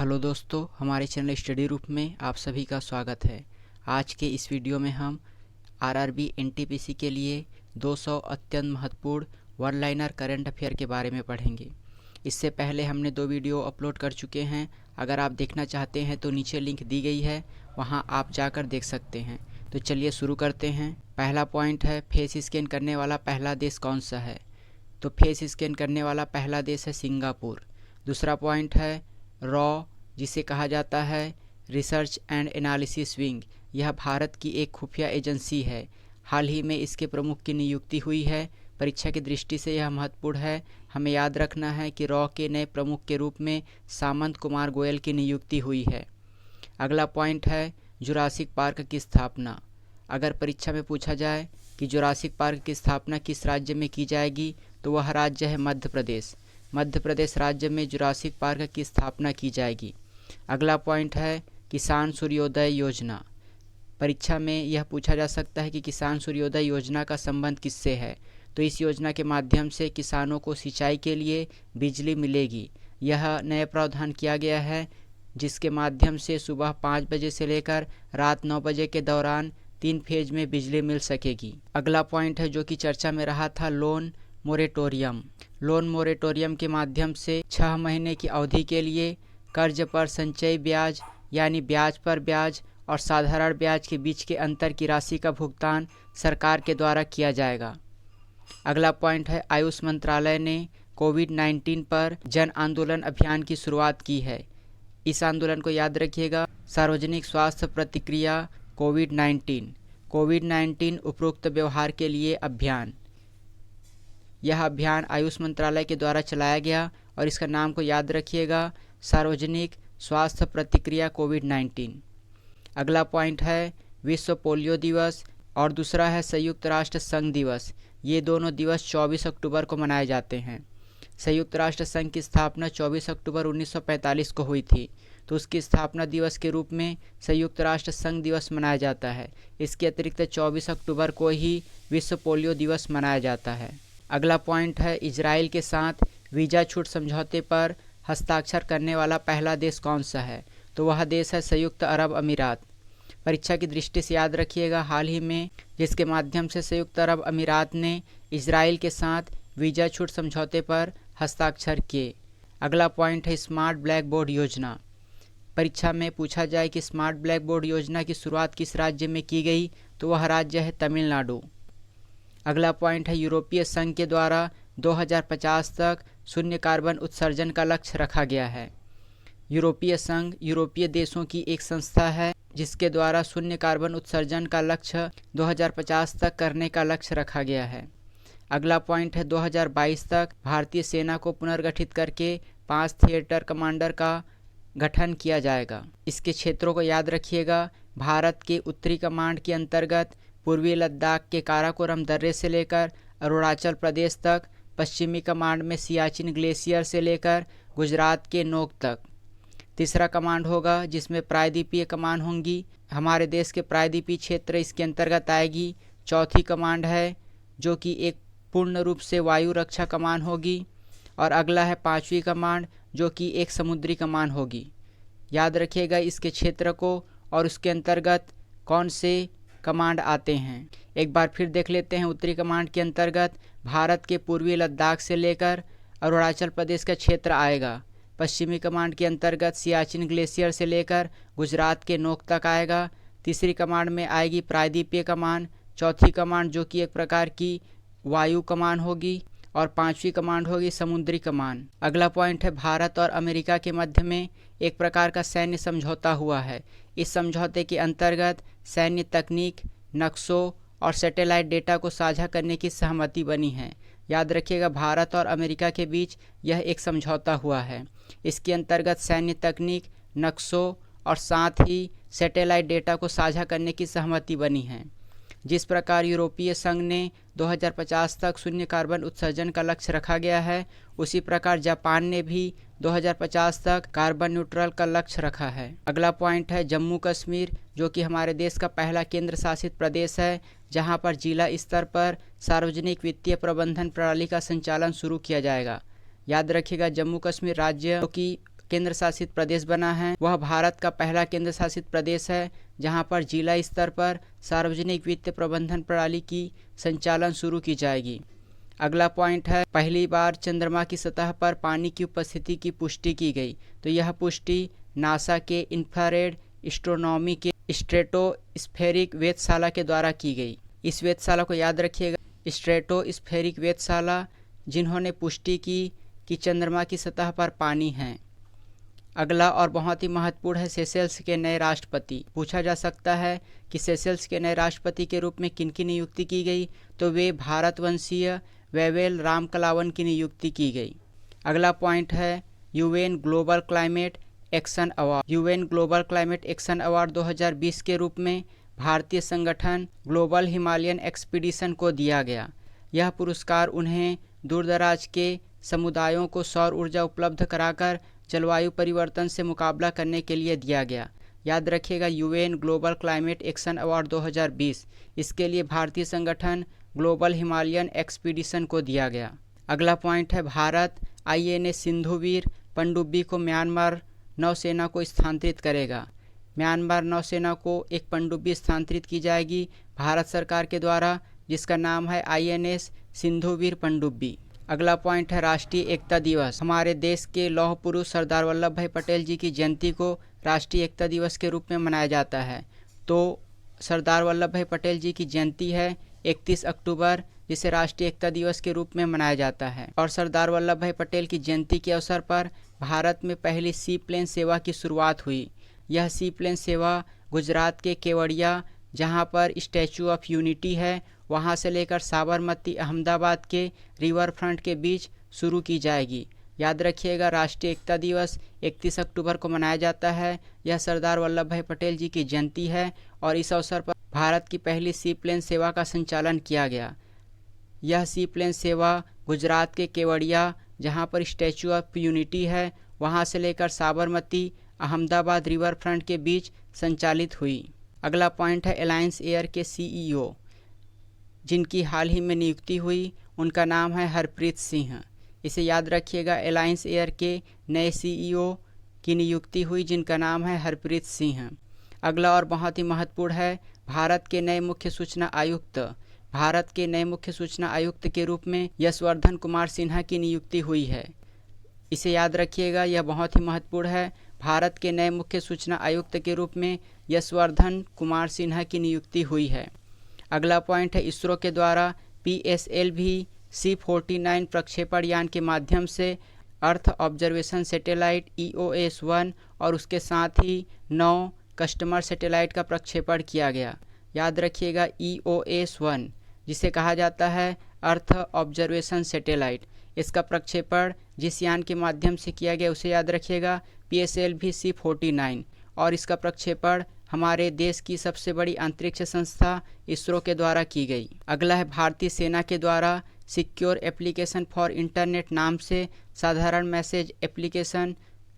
Hello दोस्तों, हमारे channel study रूप में आप सभी का स्वागत है। आज के इस वीडियो में हम आरआरबी एनटीपीसी के लिए 200 अत्यंत महत्वपूर्ण वन लाइनर करंट अफेयर के बारे में पढ़ेंगे। इससे पहले हमने 2 वीडियो अपलोड कर चुके हैं। अगर आप देखना चाहते हैं तो नीचे लिंक दी गई है, वहां आप जाकर देख सकते हैं। तो चलिए शुरू करते हैं। पहला पॉइंट है, फेस स्कैन करने वाला पहला देश कौन सा है? तो फेस स्कैन करने वाला पहला देश है सिंगापुर। दूसरा पॉइंट है, रॉ जिसे कहा जाता है रिसर्च एंड एनालिसिस विंग, यह भारत की एक खुफिया एजेंसी है। हाल ही में इसके प्रमुख की नियुक्ति हुई है। परीक्षा की दृष्टि से यह महत्वपूर्ण है। हमें याद रखना है कि रॉ के नए प्रमुख के रूप में सामंत कुमार गोयल की नियुक्ति हुई है। अगला पॉइंट है, जुरासिक पार्क की स्थापना। अगर परीक्षा में पूछा जाए कि जुरासिक पार्क की स्थापना किस राज्य में की जाएगी, तो वह राज्य है मध्य प्रदेश। मध्य प्रदेश राज्य में जुरासिक पार्क की स्थापना की जाएगी। अगला पॉइंट है, किसान सूर्योदय योजना। परीक्षा में यह पूछा जा सकता है कि किसान सूर्योदय योजना का संबंध किससे है? तो इस योजना के माध्यम से किसानों को सिंचाई के लिए बिजली मिलेगी। यह नया प्रावधान किया गया है, जिसके माध्यम से सुबह 5 बजे से लेकर रात 9 बजे के दौरान 3 फेज में बिजली मिल सकेगी। अगला पॉइंट है जो कि चर्चा में रहा था, लोन मोरेटोरियम। लोन मोरेटोरियम के माध्यम से 6 महीने की अवधि के लिए कर्ज पर संचयी ब्याज यानी ब्याज पर ब्याज और साधारण ब्याज के बीच के अंतर की राशि का भुगतान सरकार के द्वारा किया जाएगा। अगला पॉइंट है, आयुष मंत्रालय ने कोविड-19 पर जन आंदोलन अभियान की शुरुआत की है। इस आंदोलन को याद रखिएगा, सार्वजनिक स्वास्थ्य प्रतिक्रिया कोविड-19 उपरोक्त व्यवहार के लिए अभियान। यह अभियान आयुष मंत्रालय के द्वारा चलाया गया और इसका नाम को याद रखिएगा, सार्वजनिक स्वास्थ्य प्रतिक्रिया कोविड-19। अगला पॉइंट है, विश्व पोलियो दिवस और दूसरा है संयुक्त राष्ट्र संघ दिवस। ये दोनों दिवस 24 अक्टूबर को मनाए जाते हैं। संयुक्त राष्ट्र संघ की स्थापना 24 अक्टूबर 1945 को हुई थी, तो उसकी स्थापना दिवस के रूप में संयुक्त राष्ट्र संघ दिवस मनाया जाता है। इसके अतिरिक्त 24 अक्टूबर को ही विश्व पोलियो दिवस मनाया जाता है। अगला पॉइंट है, इजराइल के साथ वीज़ा छूट समझौते पर हस्ताक्षर करने वाला पहला देश कौन सा है? तो वह देश है संयुक्त अरब अमीरात। परीक्षा की दृष्टि से याद रखिएगा, हाल ही में जिसके माध्यम से संयुक्त अरब अमीरात ने इजराइल के साथ वीज़ा छूट समझौते पर हस्ताक्षर किए। अगला पॉइंट है, स्मार्ट ब्लैक बोर्ड योजना। परीक्षा में पूछा जाए कि स्मार्ट ब्लैक बोर्ड योजना की शुरुआत किस राज्य में की गई, तो वह राज्य है तमिलनाडु। अगला पॉइंट है, यूरोपीय संघ के द्वारा 2050 तक शून्य कार्बन उत्सर्जन का लक्ष्य रखा गया है। यूरोपीय संघ यूरोपीय देशों की एक संस्था है, जिसके द्वारा शून्य कार्बन उत्सर्जन का लक्ष्य 2050 तक करने का लक्ष्य रखा गया है। अगला पॉइंट है, 2022 तक भारतीय सेना को पुनर्गठित करके 5 थिएटर कमांडर का गठन किया जाएगा। इसके क्षेत्रों को याद रखिएगा, भारत के उत्तरी कमांड के अंतर्गत पूर्वी लद्दाख के काराकोरम दर्रे से लेकर अरुणाचल प्रदेश तक, पश्चिमी कमांड में सियाचिन ग्लेशियर से लेकर गुजरात के नोक तक। तीसरा कमांड होगा जिसमें प्रायद्वीपीय कमान होंगी, हमारे देश के प्रायद्वीपीय क्षेत्र इसके अंतर्गत आएगी। चौथी कमांड है जो कि एक पूर्ण रूप से वायु रक्षा कमान होगी, और अगला है 5वीं कमांड जो कि एक समुद्री कमान होगी। याद रखिएगा इसके क्षेत्र को और उसके अंतर्गत कौन से कमांड आते हैं। एक बार फिर देख लेते हैं। उत्तरी कमांड के अंतर्गत भारत के पूर्वी लद्दाख से लेकर अरुणाचल प्रदेश का क्षेत्र आएगा। पश्चिमी कमांड के अंतर्गत सियाचिन ग्लेशियर से लेकर गुजरात के नोक तक आएगा। तीसरी कमांड में आएगी प्रायद्वीपीय कमान। चौथी कमांड जो कि एक प्रकार की वायु कमान होगी, और 5वीं कमांड होगी समुद्री कमान। अगला पॉइंट है, भारत और अमेरिका के मध्य में एक प्रकार का सैन्य समझौता हुआ है। इस समझौते के अंतर्गत सैन्य तकनीक, नक्शों और सैटेलाइट डेटा को साझा करने की सहमति बनी है। याद रखिएगा, भारत और अमेरिका के बीच यह एक समझौता हुआ है। इसके अंतर्गत सैन्य तकनीक, नक्शों और साथ ही सैटेलाइट डेटा को साझा करने की सहमति बनी है। जिस प्रकार यूरोपीय संघ ने 2050 तक शून्य कार्बन उत्सर्जन का लक्ष्य रखा गया है, उसी प्रकार जापान ने भी 2050 तक कार्बन न्यूट्रल का लक्ष्य रखा है। अगला पॉइंट है, जम्मू कश्मीर जो कि हमारे देश का पहला केंद्र शासित प्रदेश है, जहां पर जिला स्तर पर सार्वजनिक वित्तीय प्रबंधन प्रणाली का संचालन शुरू किया जाएगा। याद रखिएगा, जम्मू कश्मीर राज्य जो कि केंद्र शासित प्रदेश बना है वह भारत का पहला केंद्र शासित प्रदेश है जहां पर जिला स्तर पर सार्वजनिक वित्त प्रबंधन प्रणाली की संचालन शुरू की जाएगी। अगला पॉइंट है, पहली बार चंद्रमा की सतह पर पानी की उपस्थिति की पुष्टि की गई। तो यह पुष्टि नासा के इंफ्रारेड एस्ट्रोनॉमी के स्ट्रेटोस्फेरिक वेधशाला के द्वारा की गई। इस वेधशाला को याद रखिएगा, स्ट्रेटोस्फेरिक वेधशाला, जिन्होंने पुष्टि की कि चंद्रमा की सतह पर पानी है। अगला और बहुत ही महत्वपूर्ण है, सेशेल्स के नए राष्ट्रपति। पूछा जा सकता है कि सेशेल्स के नए राष्ट्रपति के रूप में किनकी नियुक्ति की गई, तो वे भारतवंशीय वेवेल रामकलावन की नियुक्ति की गई। अगला पॉइंट है, UN global climate action award. UN global climate action award 2020 के रूप में भारतीय संगठन ग्लोबल हिमालयन एक्सपीडिशन को दिया गया। यह पुरस्कार उन्हें दूरदराज के समुदायों को सौर ऊर्जा उपलब्ध कराकर जलवायु परिवर्तन से मुकाबला करने के लिए दिया गया। याद रखिएगा, UN global climate action award 2020, इसके लिए भारतीय संगठन ग्लोबल हिमालयन एक्सपीडिशन को दिया गया। अगला पॉइंट है, भारत आईएनएस सिंधुवीर पनडुब्बी को म्यांमार नौसेना को स्थानांतरित करेगा। म्यांमार नौसेना को एक पनडुब्बी स्थानांतरित की जाएगी भारत सरकार के द्वारा, जिसका नाम है आईएनएस सिंधुवीर पनडुब्बी। अगला पॉइंट है, राष्ट्रीय एकता दिवस। हमारे देश के लौह पुरुष सरदार वल्लभ भाई पटेल जी की जयंती को राष्ट्रीय एकता दिवस के रूप में मनाया जाता है। तो सरदार वल्लभ भाई पटेल जी की जयंती है 31 अक्टूबर, जिसे राष्ट्रीय एकता दिवस के रूप में मनाया जाता है। और सरदार वल्लभ भाई पटेल की जयंती के अवसर पर भारत में पहली सी प्लेन सेवा की शुरुआत हुई। यह सी प्लेन सेवा गुजरात के केवड़िया, जहां पर स्टैचू ऑफ यूनिटी है, वहां से लेकर साबरमती अहमदाबाद के रिवर फ्रंट के बीच शुरू की जाएगी। याद रखिएगा, राष्ट्रीय एकता दिवस 31 अक्टूबर को मनाया जाता है। यह सरदार वल्लभ भाई पटेल जी की जयंती है और इस अवसर पर भारत की पहली सी प्लेन सेवा का संचालन किया गया। यह सी प्लेन सेवा गुजरात के केवड़िया, जहां पर स्टैचू ऑफ यूनिटी है, वहां से लेकर साबरमती अहमदाबाद रिवर फ्रंट के बीच संचालित हुई। अगला पॉइंट है, एलायंस एयर के सीईओ जिनकी हाल ही में नियुक्ति हुई, उनका नाम है हरप्रीत सिंह। इसे याद रखिएगा, एलायंस एयर के नए सीईओ की नियुक्ति हुई जिनका नाम है हरप्रीत सिंह। अगला और बहुत ही महत्वपूर्ण है, भारत के नए मुख्य सूचना आयुक्त। भारत के नए मुख्य सूचना आयुक्त के रूप में यशवर्धन कुमार सिन्हा की नियुक्ति हुई है। इसे याद रखिएगा, यह बहुत ही महत्वपूर्ण है। भारत के नए मुख्य सूचना आयुक्त के रूप में यशवर्धन कुमार सिन्हा की नियुक्ति हुई है। अगला पॉइंट है, इसरो के द्वारा PSLV C49 प्रक्षेपण यान के माध्यम से अर्थ ऑब्जर्वेशन सैटेलाइट EOS-1 और उसके साथ ही 9 कस्टमर सैटेलाइट का प्रक्षेपण किया गया। याद रखिएगा, EOS-1 जिसे कहा जाता है अर्थ ऑब्जर्वेशन सैटेलाइट, इसका प्रक्षेपण जिस यान के माध्यम से किया गया उसे याद रखिएगा PSLV C49, और इसका प्रक्षेपण हमारे देश की सबसे बड़ी अंतरिक्ष संस्था इसरो के द्वारा की गई। अगला है, भारतीय सेना के द्वारा सिक्योर एप्लीकेशन फॉर इंटरनेट नाम से साधारण मैसेज एप्लीकेशन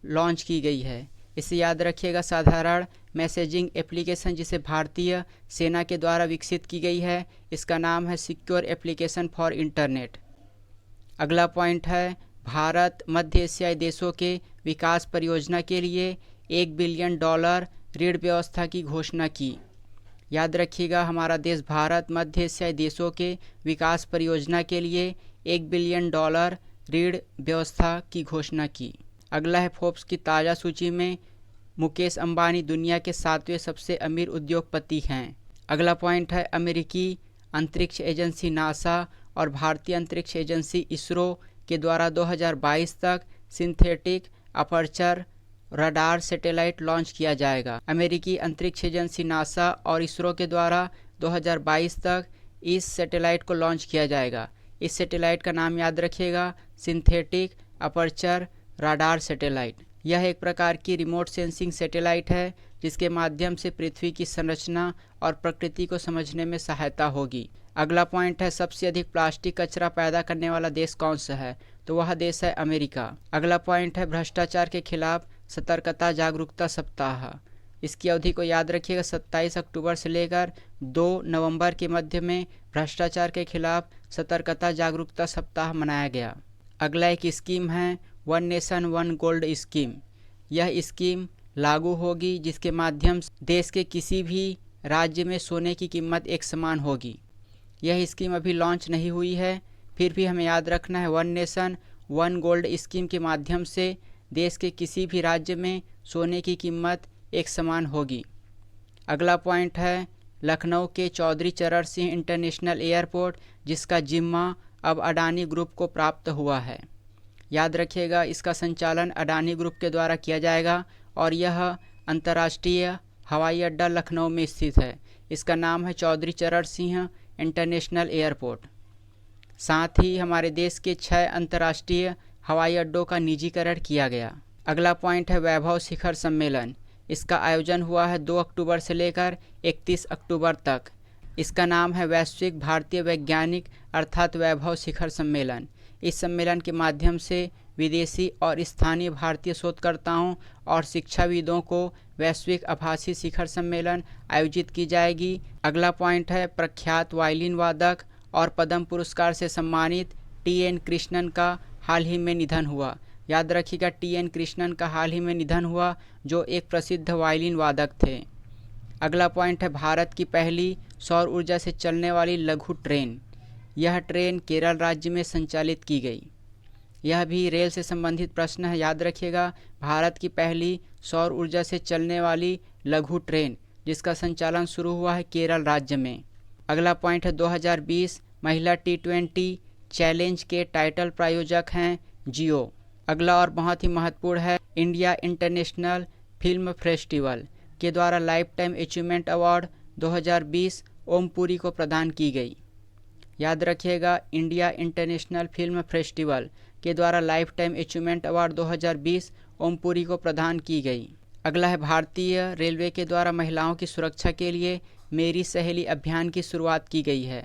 लॉन्च की गई है। इसे याद रखिएगा, साधारण मैसेजिंग एप्लीकेशन जिसे भारतीय सेना के द्वारा विकसित की गई है, इसका नाम है सिक्योर एप्लीकेशन फॉर इंटरनेट। अगला पॉइंट है, भारत मध्य एशियाई देशों के विकास परियोजना के लिए $1 बिलियन ऋण व्यवस्था की घोषणा की। याद रखिएगा, हमारा देश भारत मध्य एशियाई देशों के विकास परियोजना के लिए $1 बिलियन ऋण व्यवस्था की घोषणा की। अगला है, फोर्ब्स की ताज़ा सूची में मुकेश अंबानी दुनिया के 7वें सबसे अमीर उद्योगपति हैं। अगला पॉइंट है, अमेरिकी अंतरिक्ष एजेंसी नासा और भारतीय अंतरिक्ष एजेंसी इसरो के द्वारा 2022 तक synthetic aperture radar satellite launch किया जाएगा। अमेरिकी अंतरिक्ष एजेंसी नासा और इसरो के द्वारा 2022 तक इस सैटेलाइट को लॉन्च किया जाएगा। इस सैटेलाइट का नाम याद रखिएगा, सिंथेटिक अपर्चर रडार सैटेलाइट। यह एक प्रकार की रिमोट सेंसिंग सैटेलाइट है जिसके माध्यम से पृथ्वी की संरचना और प्रकृति को समझने में सहायता होगी। अगला पॉइंट है, सबसे अधिक प्लास्टिक कचरा पैदा करने वाला देश कौन सा है, तो वह देश है अमेरिका। अगला पॉइंट है, भ्रष्टाचार के खिलाफ सतर्कता जागरूकता सप्ताह। इसकी अवधि को याद रखिएगा, 27 अक्टूबर से लेकर 2 नवंबर के मध्य में भ्रष्टाचार के खिलाफ सतर्कता जागरूकता सप्ताह मनाया गया। अगला एक स्कीम है, one nation one gold scheme. यह स्कीम लागू होगी जिसके माध्यम से देश के किसी भी राज्य में सोने की कीमत एक समान होगी। यह स्कीम अभी लॉन्च नहीं हुई है, फिर भी हमें याद रखना है one nation one gold scheme के माध्यम से देश के किसी भी राज्य में सोने की कीमत एक समान होगी। अगला पॉइंट है लखनऊ के चौधरी चरण सिंह इंटरनेशनल एयरपोर्ट, जिसका जिम्मा अब अडानी ग्रुप को प्राप्त हुआ है। याद रखिएगा इसका संचालन अडानी ग्रुप के द्वारा किया जाएगा और यह अंतर्राष्ट्रीय हवाई अड्डा लखनऊ में स्थित है। इसका नाम है चौधरी चरण सिंह इंटरनेशनल एयरपोर्ट। साथ ही हमारे देश के 6 अंतर्राष्ट्रीय हवाई अड्डों का निजीकरण किया गया। अगला पॉइंट है वैभव शिखर सम्मेलन। इसका आयोजन हुआ है 2 अक्टूबर से लेकर 31 अक्टूबर तक। इसका नाम है वैश्विक भारतीय वैज्ञानिक अर्थात वैभव शिखर सम्मेलन। इस सम्मेलन के माध्यम से विदेशी और स्थानीय भारतीय शोधकर्ताओं और शिक्षाविदों को वैश्विक आभासी शिखर सम्मेलन आयोजित की जाएगी। अगला पॉइंट है प्रख्यात वायलिन वादक और पद्म पुरस्कार से सम्मानित टी.एन. कृष्णन का हाल ही में निधन हुआ। याद रखिएगा टी.एन. कृष्णन का हाल ही में निधन हुआ, जो एक प्रसिद्ध वायलिन वादक थे। अगला पॉइंट है भारत की पहली सौर ऊर्जा से चलने वाली लघु ट्रेन। यह ट्रेन केरल राज्य में संचालित की गई। यह भी रेल से संबंधित प्रश्न है, याद रखिएगा भारत की पहली सौर ऊर्जा से चलने वाली लघु ट्रेन जिसका संचालन शुरू हुआ है केरल राज्य में। अगला पॉइंट है 2020 महिला T20 चैलेंज के टाइटल प्रायोजक हैं जियो। अगला और बहुत ही महत्वपूर्ण है इंडिया इंटरनेशनल फिल्म फेस्टिवल के द्वारा life time achievement award 2020 Om Puri को प्रदान की गई। याद रखिएगा इंडिया इंटरनेशनल फिल्म फेस्टिवल के द्वारा life time achievement award 2020 Om Puri को प्रदान की गई। अगला है भारतीय रेलवे के द्वारा महिलाओं की सुरक्षा के लिए मेरी सहेली अभियान की शुरुआत की गई है।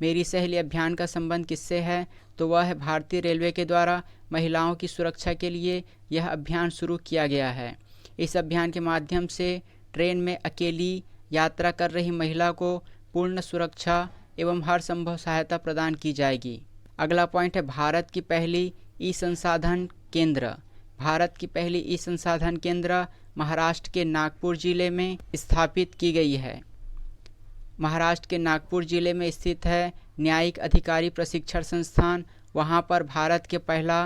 मेरी सहेली अभियान का संबंध किससे है, तो वह है भारतीय रेलवे के द्वारा महिलाओं की सुरक्षा के लिए यह अभियान शुरू किया गया है। इस अभियान के माध्यम से ट्रेन में अकेली यात्रा कर रही महिला को पूर्ण सुरक्षा एवं हर संभव सहायता प्रदान की जाएगी। अगला पॉइंट है भारत की पहली ई संसाधन केंद्र। भारत की पहली ई संसाधन केंद्र महाराष्ट्र के नागपुर जिले में स्थापित की गई है। महाराष्ट्र के नागपुर जिले में स्थित है न्यायिक अधिकारी प्रशिक्षण संस्थान। वहां पर भारत के पहला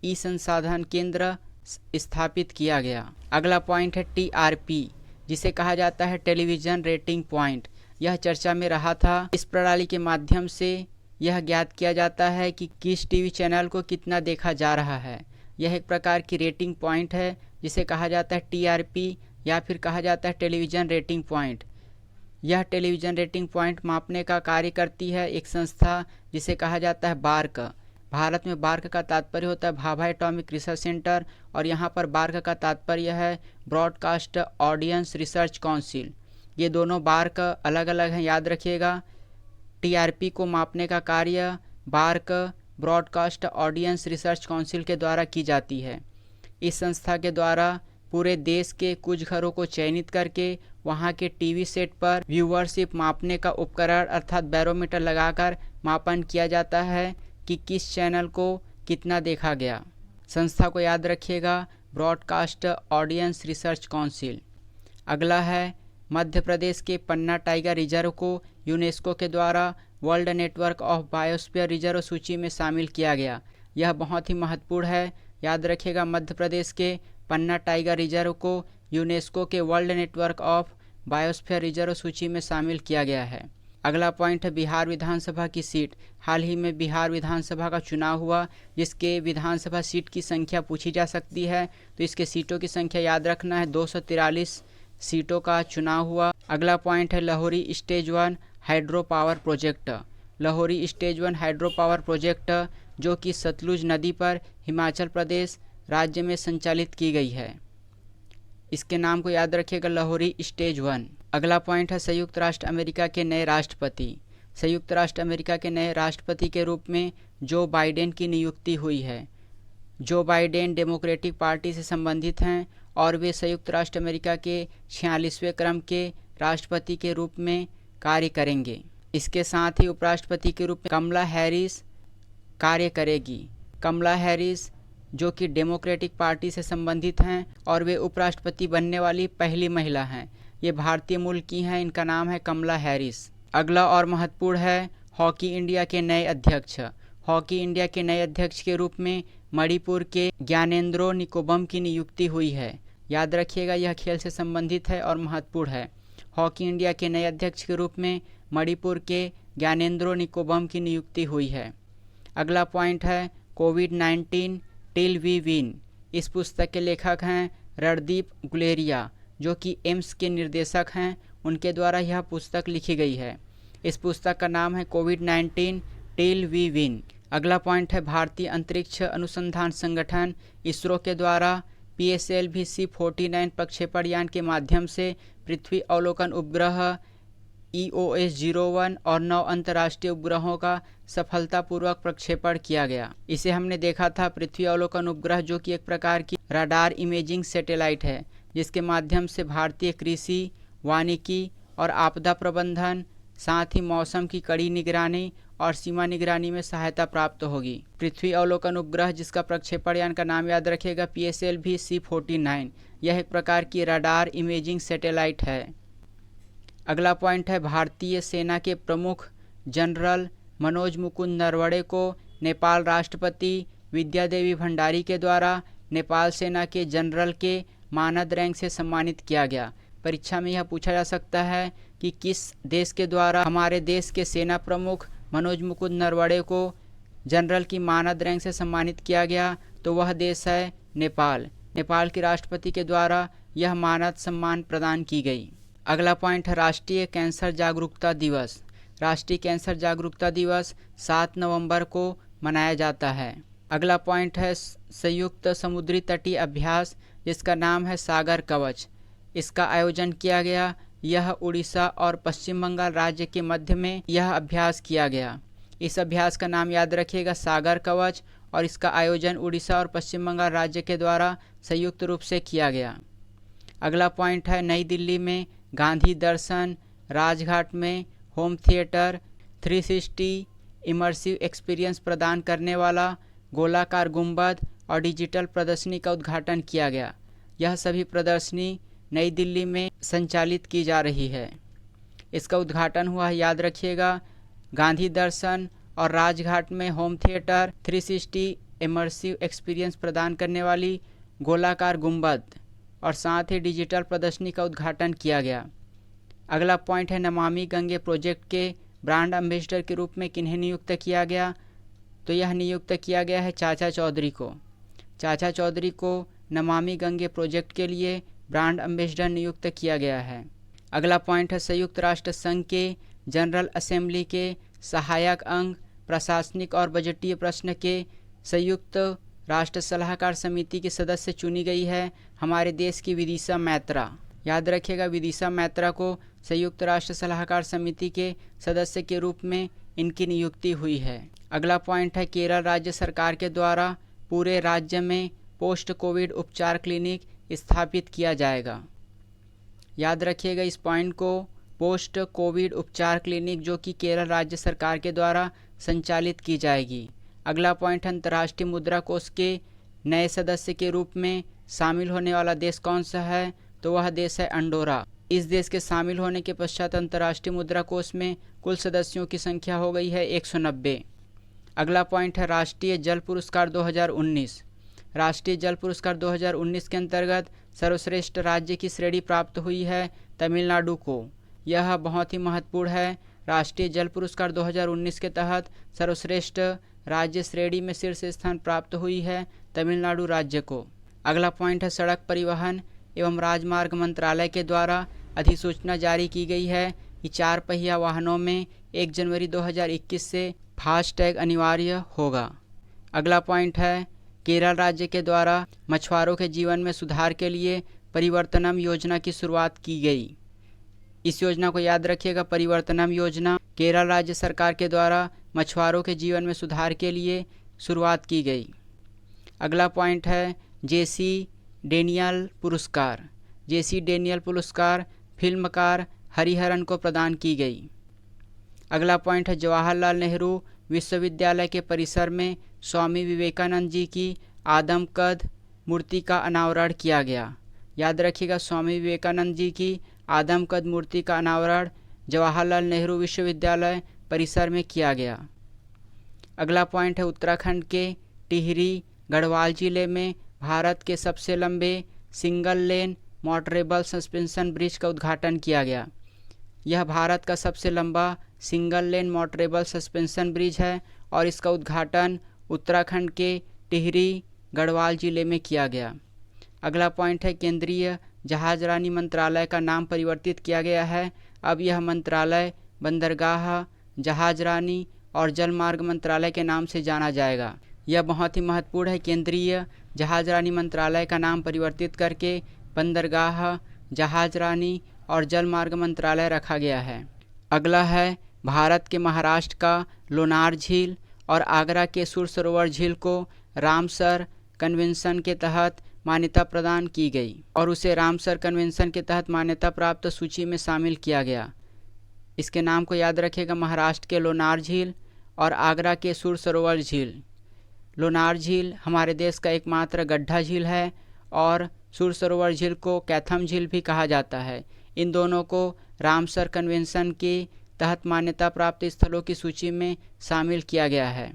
ई संसाधन केंद्र स्थापित किया गया। अगला पॉइंट है TRP, जिसे कहा जाता है टेलीविज़न रेटिंग पॉइंट। यह चर्चा में रहा था। इस प्रणाली के माध्यम से यह ज्ञात किया जाता है कि किस टीवी चैनल को कितना देखा जा रहा है। यह एक प्रकार की रेटिंग पॉइंट है जिसे कहा जाता है TRP या फिर कहा जाता है टेलीविज़न रेटिंग पॉइंट। यह टेलीविज़न रेटिंग पॉइंट मापने का कार्य करती है एक संस्था जिसे कहा जाता है बार्क। भारत में बार्क का तात्पर्य होता है भाभा एटॉमिक रिसर्च सेंटर और यहाँ पर बार्क का तात्पर्य है ब्रॉडकास्ट ऑडियंस रिसर्च काउंसिल। ये दोनों बार्क अलग अलग हैं, याद रखिएगा। TRP को मापने का कार्य BARC Broadcast Audience Research Council के द्वारा की जाती है। इस संस्था के द्वारा पूरे देश के कुछ घरों को चयनित करके वहां के टीवी सेट पर व्यूअरशिप मापने का उपकरण अर्थात बैरोमीटर लगाकर मापन किया जाता है कि किस चैनल को कितना देखा गया। संस्था को याद रखिएगा ब्रॉडकास्ट ऑडियंस रिसर्च काउंसिल। अगला है मध्य प्रदेश के पन्ना टाइगर रिजर्व को यूनेस्को के द्वारा world network of biosphere reserve सूची में शामिल किया गया। यह बहुत ही महत्वपूर्ण है, याद रखिएगा मध्य प्रदेश के पन्ना टाइगर रिजर्व को यूनेस्को के world network of biosphere reserve सूची में शामिल किया गया है। अगला पॉइंट है बिहार विधानसभा की सीट। हाल ही में बिहार विधानसभा का चुनाव हुआ जिसके विधानसभा सीट की संख्या पूछी जा सकती है, तो इसके सीटों की संख्या याद रखना है 243 सीटों का चुनाव हुआ। अगला पॉइंट है Lahori stage 1 hydro power project. Lahori stage 1 hydro power project जो कि सतलुज नदी पर हिमाचल प्रदेश राज्य में संचालित की गई है। इसके नाम को याद रखिएगा लाहौरी स्टेज 1। अगला पॉइंट है संयुक्त राष्ट्र अमेरिका के नए राष्ट्रपति। संयुक्त राष्ट्र अमेरिका के नए राष्ट्रपति के रूप में जो बाइडेन की नियुक्ति हुई है। जो बाइडेन डेमोक्रेटिक पार्टी से संबंधित हैं और वे संयुक्त राष्ट्र अमेरिका के 46वें क्रम के राष्ट्रपति के रूप में कार्य करेंगे। इसके साथ ही उपराष्ट्रपति के रूप में कमला हैरिस कार्य करेगी। कमला हैरिस जो कि डेमोक्रेटिक पार्टी से संबंधित हैं और वे उपराष्ट्रपति बनने वाली पहली महिला हैं। ये भारतीय मूल की हैं। इनका नाम है कमला हैरिस। अगला और महत्वपूर्ण है हॉकी इंडिया के नए अध्यक्ष। हॉकी इंडिया के नए अध्यक्ष के रूप में मणिपुर के ज्ञानेंद्रो निकोबम की नियुक्ति हुई है। याद रखिएगा, यह खेल से संबंधित है और महत्वपूर्ण है। हॉकी इंडिया के नए अध्यक्ष के रूप में मणिपुर के ज्ञानेंद्रो निकोबम की नियुक्ति हुई है। अगला पॉइंट है कोविड-19 टिल वी विन। इस पुस्तक के लेखक हैं रणदीप गुलेरिया, जो कि एम्स के निर्देशक हैं। उनके द्वारा यह पुस्तक लिखी गई है। इस पुस्तक का नाम है कोविड-19 टिल वी विन। अगला पॉइंट है भारतीय अंतरिक्ष अनुसंधान संगठन इसरो के द्वारा PSLV-C49 प्रक्षेपण यान के माध्यम से पृथ्वी अवलोकन उपग्रह EOS-01 और 9 अंतर्राष्ट्रीय उपग्रहों का सफलतापूर्वक प्रक्षेपण किया गया। इसे हमने देखा था पृथ्वी अवलोकन उपग्रह, जो कि एक प्रकार की राडार इमेजिंग सैटेलाइट है, जिसके माध्यम से भारतीय कृषि, वानिकी और आपदा प्रबंधन, साथ ही मौसम की कड़ी निगरानी और सीमा निगरानी में सहायता प्राप्त होगी। पृथ्वी अवलोकन उपग्रह, जिसका प्रक्षेपण यान का नाम याद रखिएगा PSLV-C49, यह एक प्रकार की राडार इमेजिंग सैटेलाइट है। अगला पॉइंट है भारतीय सेना के प्रमुख जनरल मनोज मुकुंद नरवणे को नेपाल राष्ट्रपति विद्यादेवी भंडारी के द्वारा नेपाल सेना के जनरल के मानद रैंक से सम्मानित किया गया। परीक्षा में यह पूछा जा सकता है कि किस देश के द्वारा हमारे देश के सेना प्रमुख मनोज मुकुंद नरवणे को जनरल की मानद रैंक से सम्मानित किया गया, तो वह देश है नेपाल। नेपाल के राष्ट्रपति के द्वारा यह मानद सम्मान प्रदान की गई। अगला पॉइंट है राष्ट्रीय कैंसर जागरूकता दिवस। राष्ट्रीय कैंसर जागरूकता दिवस 7 नवंबर को मनाया जाता है। अगला पॉइंट है संयुक्त समुद्री तटीय अभ्यास, जिसका नाम है सागर कवच। इसका आयोजन किया गया। यह उड़ीसा और पश्चिम बंगाल राज्य के मध्य में यह अभ्यास किया गया। इस अभ्यास का नाम याद रखिएगा सागर कवच, और इसका आयोजन उड़ीसा और पश्चिम बंगाल राज्य के द्वारा संयुक्त रूप से किया गया। अगला पॉइंट है नई दिल्ली में गांधी दर्शन, राजघाट में होम थिएटर, 360 इमर्सिव एक्सपीरियंस प्रदान करने वाला गोलाकार गुंबद और डिजिटल प्रदर्शनी का उद्घाटन किया गया। यह सभी प्रदर्शनी नई दिल्ली में संचालित की जा रही है। इसका उद्घाटन हुआ है, याद रखिएगा, गांधी दर्शन और राजघाट में होम थिएटर, 360 इमर्सिव एक्सपीरियंस प्रदान करने वाली गोलाकार गुंबद और साथ ही डिजिटल प्रदर्शनी का उद्घाटन किया गया। अगला पॉइंट है नमामि गंगे प्रोजेक्ट के ब्रांड एम्बेसडर के रूप में किन्हें नियुक्त किया गया, तो यह नियुक्त किया गया है चाचा चौधरी को। चाचा चौधरी को नमामि गंगे प्रोजेक्ट के लिए ब्रांड एम्बेसडर नियुक्त किया गया है। अगला पॉइंट है संयुक्त राष्ट्र संघ के जनरल असेंबली के सहायक अंग प्रशासनिक और बजटीय प्रश्न के संयुक्त राष्ट्र सलाहकार समिति की सदस्य चुनी गई है हमारे देश की विदिशा मैत्रा। याद रखिएगा, विदिशा मैत्रा को संयुक्त राष्ट्र सलाहकार समिति के सदस्य के रूप में इनकी नियुक्ति हुई है। अगला पॉइंट है केरल राज्य सरकार के द्वारा पूरे राज्य में पोस्ट कोविड उपचार क्लिनिक स्थापित किया जाएगा। याद रखिएगा इस पॉइंट को, पोस्ट कोविड उपचार क्लिनिक जो कि केरल राज्य सरकार के द्वारा संचालित की जाएगी। अगला पॉइंट अंतर्राष्ट्रीय मुद्रा कोष के नए सदस्य के रूप में शामिल होने वाला देश कौन सा है, तो वह देश है अंडोरा। इस देश के शामिल होने के पश्चात अंतर्राष्ट्रीय मुद्रा कोष में कुल सदस्यों की संख्या हो गई है 190। अगला पॉइंट है राष्ट्रीय जल पुरस्कार 2019। राष्ट्रीय जल पुरस्कार 2019 के अंतर्गत सर्वश्रेष्ठ राज्य की श्रेणी प्राप्त हुई है तमिलनाडु को। यह बहुत ही महत्वपूर्ण है। राष्ट्रीय जल पुरस्कार 2019 के तहत सर्वश्रेष्ठ राज्य श्रेणी में शीर्ष स्थान प्राप्त हुई है तमिलनाडु राज्य को। अगला पॉइंट है सड़क परिवहन एवं राजमार्ग मंत्रालय के द्वारा अधिसूचना जारी की गई है कि 4 पहिया वाहनों में 1 जनवरी 2021 से फास्टैग अनिवार्य होगा। अगला पॉइंट है केरल राज्य के द्वारा मछुआरों के जीवन में सुधार के लिए परिवर्तनम योजना की शुरुआत की गई। इस योजना को याद रखिएगा, परिवर्तनम योजना केरल राज्य सरकार के द्वारा मछुआरों के जीवन में सुधार के लिए शुरुआत की गई। अगला पॉइंट है जेसी डेनियल पुरस्कार। जेसी डेनियल पुरस्कार फिल्मकार हरिहरन को प्रदान की गई। अगला पॉइंट है जवाहरलाल नेहरू विश्वविद्यालय के परिसर में स्वामी विवेकानंद जी की आदमकद मूर्ति का अनावरण किया गया। याद रखिएगा, स्वामी विवेकानंद जी की आदमकद मूर्ति का अनावरण जवाहरलाल नेहरू विश्वविद्यालय परिसर में किया गया। अगला पॉइंट है उत्तराखंड के टिहरी गढ़वाल जिले में भारत के सबसे लंबे single lane motorable suspension bridge का उद्घाटन किया गया। यह भारत का सबसे लंबा single lane motorable suspension bridge है और इसका उद्घाटन उत्तराखंड के टिहरी गढ़वाल जिले में किया गया। अगला पॉइंट है केंद्रीय जहाजरानी मंत्रालय का नाम परिवर्तित किया गया है। अब यह मंत्रालय बंदरगाह, जहाजरानी और जलमार्ग मंत्रालय के नाम से जाना जाएगा। यह बहुत ही महत्वपूर्ण है। केंद्रीय जहाजरानी मंत्रालय का नाम परिवर्तित करके बंदरगाह, जहाजरानी और जलमार्ग मंत्रालय रखा गया है। अगला है भारत के महाराष्ट्र का लोनार झील और आगरा के सुर सरोवर झील को रामसर कन्वेंशन के तहत मान्यता प्रदान की गई और उसे रामसर कन्वेंशन के तहत मान्यता प्राप्त सूची में शामिल किया गया। इसके नाम को याद रखिएगा, महाराष्ट्र के लोनार झील और आगरा के सुर सरोवर झील। लोनार झील हमारे देश का एकमात्र गड्ढा झील है और सुर सरोवर झील को कैथम झील भी कहा जाता है। इन दोनों को रामसर कन्वेंशन के तहत मान्यता प्राप्त स्थलों की सूची में शामिल किया गया है।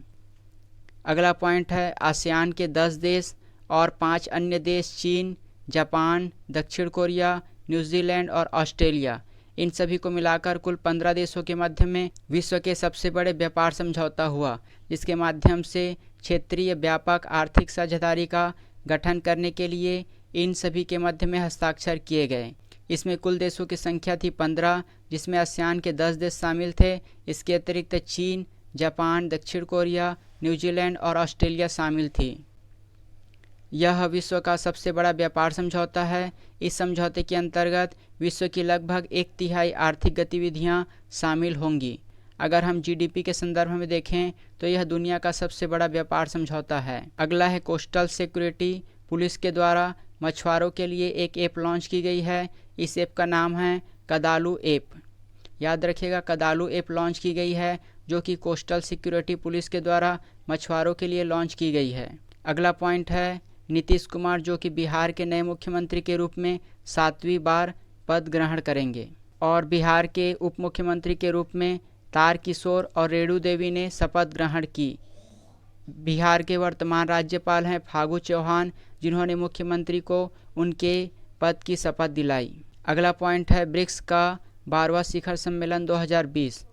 अगला पॉइंट है आसियान के 10 देश और 5 अन्य देश चीन, जापान, दक्षिण कोरिया, न्यूजीलैंड और ऑस्ट्रेलिया, इन सभी को मिलाकर कुल 15 देशों के मध्य में विश्व के सबसे बड़े व्यापार समझौता हुआ, जिसके माध्यम से क्षेत्रीय व्यापक आर्थिक साझेदारी का गठन करने के लिए इन सभी के मध्य में हस्ताक्षर किए गए। इसमें कुल देशों की संख्या थी 15, जिसमें आसियान के 10 देश शामिल थे। इसके अतिरिक्त चीन, जापान, दक्षिण कोरिया, न्यूजीलैंड और ऑस्ट्रेलिया शामिल थी। यह विश्व का सबसे बड़ा व्यापार समझौता है। इस समझौते के अंतर्गत विश्व की लगभग 1/3 आर्थिक गतिविधियां शामिल होंगी। अगर हम जीडीपी के संदर्भ में देखें तो यह दुनिया का सबसे बड़ा व्यापार समझौता है। अगला है कोस्टल सिक्योरिटी पुलिस के द्वारा मछुआरों के लिए एक ऐप लॉन्च की गई है। इस ऐप का नाम है कदालू ऐप। याद रखिएगा, कदालू ऐप लॉन्च की गई है जो कि कोस्टल सिक्योरिटी पुलिस के द्वारा मछुआरों के लिए लॉन्च की गई है। अगला पॉइंट है नीतीश कुमार, जो कि बिहार के नए मुख्यमंत्री के रूप में 7वीं बार पद ग्रहण करेंगे और बिहार के उप मुख्यमंत्री के रूप में तारकिशोर और रेणु देवी ने शपथ ग्रहण की। बिहार के वर्तमान राज्यपाल हैं फागू चौहान, जिन्होंने मुख्यमंत्री को उनके पद की शपथ दिलाई। अगला पॉइंट है ब्रिक्स का 12वां शिखर सम्मेलन 2020।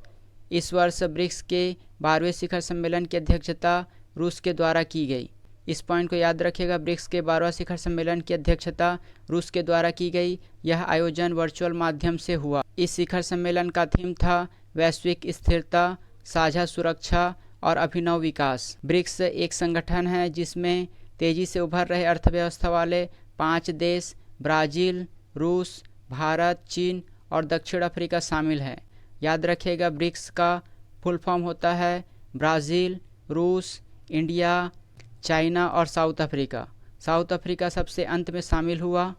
इस वर्ष ब्रिक्स के 12वें शिखर सम्मेलन की अध्यक्षता रूस के द्वारा की गई। इस पॉइंट को याद रखिएगा, ब्रिक्स के 12वां शिखर सम्मेलन की अध्यक्षता रूस के द्वारा की गई। यह आयोजन वर्चुअल माध्यम से हुआ। इस शिखर सम्मेलन का थीम था वैश्विक स्थिरता, साझा सुरक्षा और अभिनव विकास। ब्रिक्स एक संगठन है जिसमें तेजी से उभर रहे अर्थव्यवस्था वाले 5 देश ब्राज़ील, रूस, भारत, चीन और दक्षिण अफ्रीका शामिल है। याद रखिएगा, ब्रिक्स का फुल फॉर्म होता है ब्राज़ील, रूस, इंडिया, चाइना और साउथ अफ्रीका। साउथ अफ्रीका सबसे अंत में शामिल हुआ।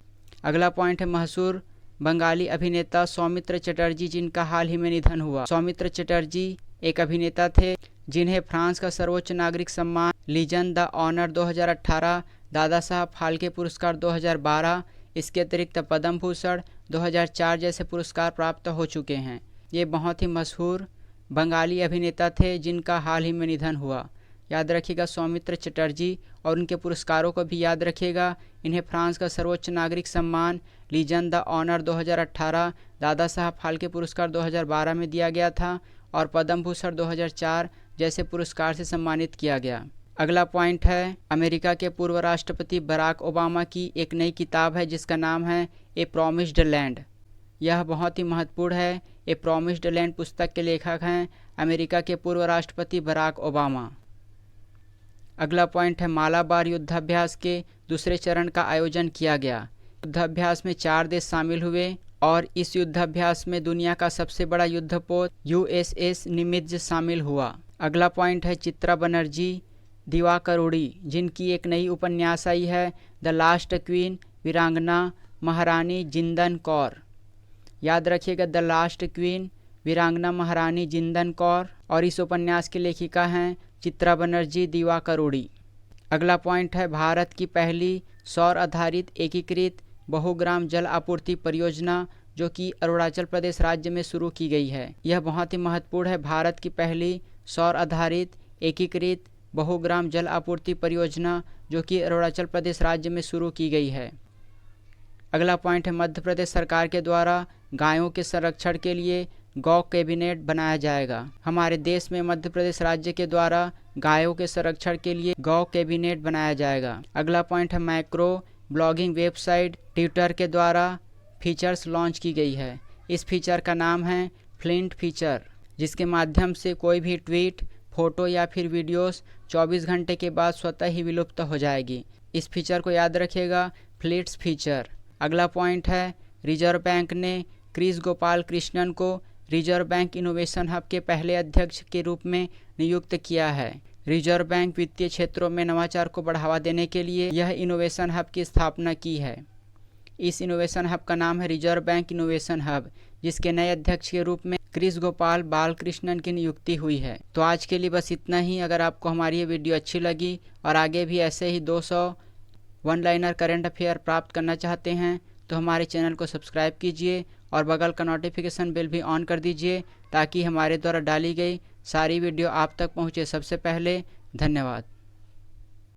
अगला पॉइंट है मशहूर बंगाली अभिनेता सौमित्र चटर्जी, जिनका हाल ही में निधन हुआ। सौमित्र चटर्जी एक अभिनेता थे जिन्हें फ्रांस का सर्वोच्च नागरिक सम्मान legion the honour 2018, Dada Saheb Phalke पुरस्कार 2012, इसके अतिरिक्त पद्म भूषण 2004 जैसे पुरस्कार प्राप्त हो चुके हैं। ये बहुत ही मशहूर बंगाली अभिनेता थे जिनका हाल ही में निधन हुआ। याद रखिएगा सौमित्र चटर्जी, और उनके पुरस्कारों को भी याद रखिएगा। इन्हें फ्रांस का सर्वोच्च नागरिक सम्मान legion the honour 2018, Dada Saheb Phalke पुरस्कार 2012 में दिया गया था और पद्म भूषण 2004 जैसे पुरस्कार से सम्मानित किया गया। अगला पॉइंट है अमेरिका के पूर्व राष्ट्रपति बराक ओबामा की एक नई किताब है जिसका नाम है ए प्रॉमिस्ड लैंड। यह बहुत ही महत्वपूर्ण है। ए प्रॉमिस्ड लैंड पुस्तक के लेखक हैं अमेरिका के पूर्व राष्ट्रपति बराक ओबामा। अगला पॉइंट है मालाबार युद्धाभ्यास के दूसरे चरण का आयोजन किया गया। युद्धाभ्यास में 4 देश शामिल हुए और इस युद्धाभ्यास में दुनिया का सबसे बड़ा युद्धपोत USS निमित्ज शामिल हुआ। अगला पॉइंट है चित्रा बनर्जी दिवाकरुणी, जिनकी एक नई उपन्यास आई है द लास्ट क्वीन, वीरांगना महारानी जिंदन कौर। याद रखिएगा, द लास्ट क्वीन, वीरांगना महारानी जिंदन कौर, और इस उपन्यास की लेखिका हैं चित्रा बनर्जी दिवाकरुणी। अगला पॉइंट है भारत की पहली सौर आधारित एकीकृत बहुग्राम जल आपूर्ति परियोजना जो कि अरुणाचल प्रदेश राज्य में शुरू की गई है। यह बहुत ही महत्वपूर्ण है। भारत की पहली सौर आधारित एकीकृत बहुग्राम जल आपूर्ति परियोजना जो कि अरुणाचल प्रदेश राज्य में शुरू की गई है। अगला पॉइंट है मध्य प्रदेश सरकार के द्वारा गायों के संरक्षण के लिए गौ कैबिनेट बनाया जाएगा। हमारे देश में मध्य प्रदेश राज्य के द्वारा गायों के संरक्षण के लिए गौ कैबिनेट बनाया जाएगा। अगला पॉइंट है मैक्रो ब्लॉगिंग वेबसाइट ट्विटर के द्वारा फीचर्स लॉन्च की गई है। इस फीचर का नाम है फ्लिंट फीचर, जिसके माध्यम से कोई भी ट्वीट, फोटो या फिर वीडियोस 24 घंटे के बाद स्वतः ही विलुप्त हो जाएगी। इस फीचर को याद रखिएगा, फ्लिट्स फीचर। अगला पॉइंट है रिजर्व बैंक ने क्रिस गोपाल कृष्णन को रिजर्व बैंक इनोवेशन हब के पहले अध्यक्ष के रूप में नियुक्त किया है। रिजर्व बैंक वित्तीय क्षेत्रों में नवाचार को बढ़ावा देने के लिए यह इनोवेशन हब की स्थापना की है। इस इनोवेशन हब का नाम है रिजर्व बैंक इनोवेशन हब, जिसके नए अध्यक्ष के रूप में क्रिस गोपाल बालकृष्णन की नियुक्ति हुई है। तो आज के लिए बस इतना ही। अगर आपको हमारी ये वीडियो अच्छी लगी और आगे भी ऐसे ही 200 वन लाइनर करंट अफेयर प्राप्त करना चाहते हैं तो हमारे चैनल को सब्सक्राइब कीजिए और बगल का नोटिफिकेशन बेल भी ऑन कर दीजिए ताकि हमारे द्वारा डाली गई सारी वीडियो आप तक पहुँचे सबसे पहले। धन्यवाद।